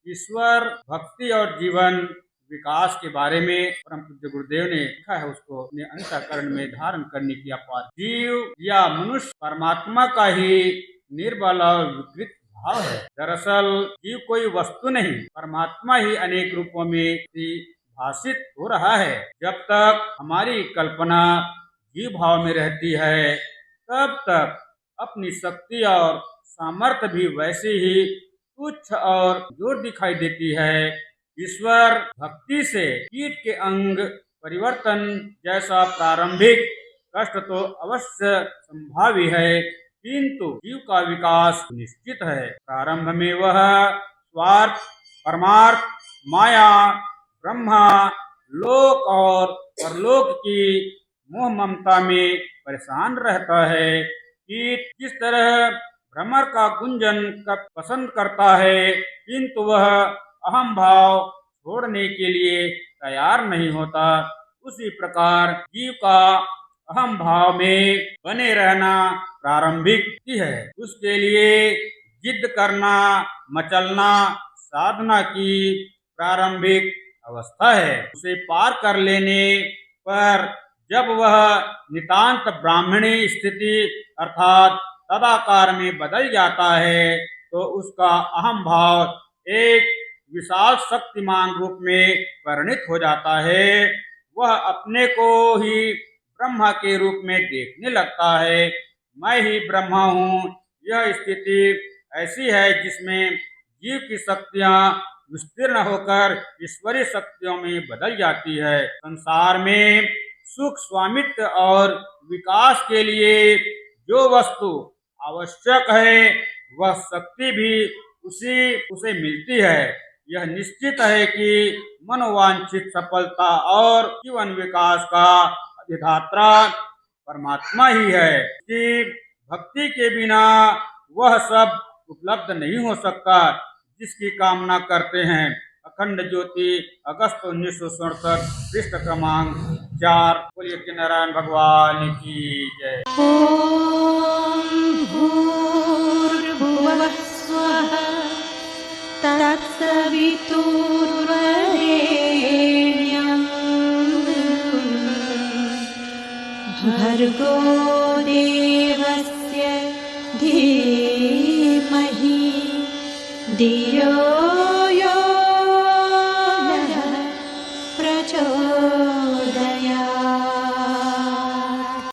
ईश्वर भक्ति और जीवन विकास के बारे में परम पूज्य गुरुदेव ने लिखा है, उसको अपने अंतःकरण में धारण करने की अपार। जीव या मनुष्य परमात्मा का ही निर्बल और विकृत भाव है। दरअसल जीव कोई वस्तु नहीं, परमात्मा ही अनेक रूपों में भाषित हो रहा है। जब तक हमारी कल्पना जीव भाव में रहती है, तब तक अपनी शक्ति और सामर्थ्य भी वैसे ही तुच्छ और जोर दिखाई देती है। ईश्वर भक्ति से कीट के अंग परिवर्तन जैसा प्रारंभिक कष्ट तो अवश्य संभावी है, किंतु जीव का विकास निश्चित है। प्रारंभ में वह स्वार्थ, परमार्थ, माया, ब्रह्मा, लोक और परलोक की मोह ममता में परेशान रहता है। कीट किस तरह भ्रमर का गुंजन पसंद करता है, किंतु वह अहम भाव छोड़ने के लिए तैयार नहीं होता, उसी प्रकार जीव का अहम भाव में बने रहना प्रारंभिक है। उसके लिए जिद करना, मचलना साधना की प्रारंभिक अवस्था है। उसे पार कर लेने पर जब वह नितांत ब्राह्मणी स्थिति अर्थात तदाकार में बदल जाता है, तो उसका अहम भाव एक विशाल शक्तिमान रूप में परिणित हो जाता है। वह अपने को ही ब्रह्मा के रूप में देखने लगता है। मैं ही ब्रह्मा हूँ। यह स्थिति ऐसी है जिसमें जीव की शक्तियाँ विस्तीर्ण होकर ईश्वरीय शक्तियों में बदल जाती है। संसार में सुख, स्वामित्व और विकास के लिए जो वस्तु आवश्यक है, वह शक्ति भी उसे मिलती है। यह निश्चित है कि मनोवांछित सफलता और जीवन विकास का अधिदाता परमात्मा ही है। कि भक्ति के बिना वह सब उपलब्ध नहीं हो सकता जिसकी कामना करते हैं। अखंड ज्योति, अगस्त 1967, पृष्ठ क्रमांक 4। बोलिए कि नारायण भगवान की जय। ओम भूर्भुवः स्वः तत्सवितुर्वरेण्यं भर्गो देवस्य धीमहि धियो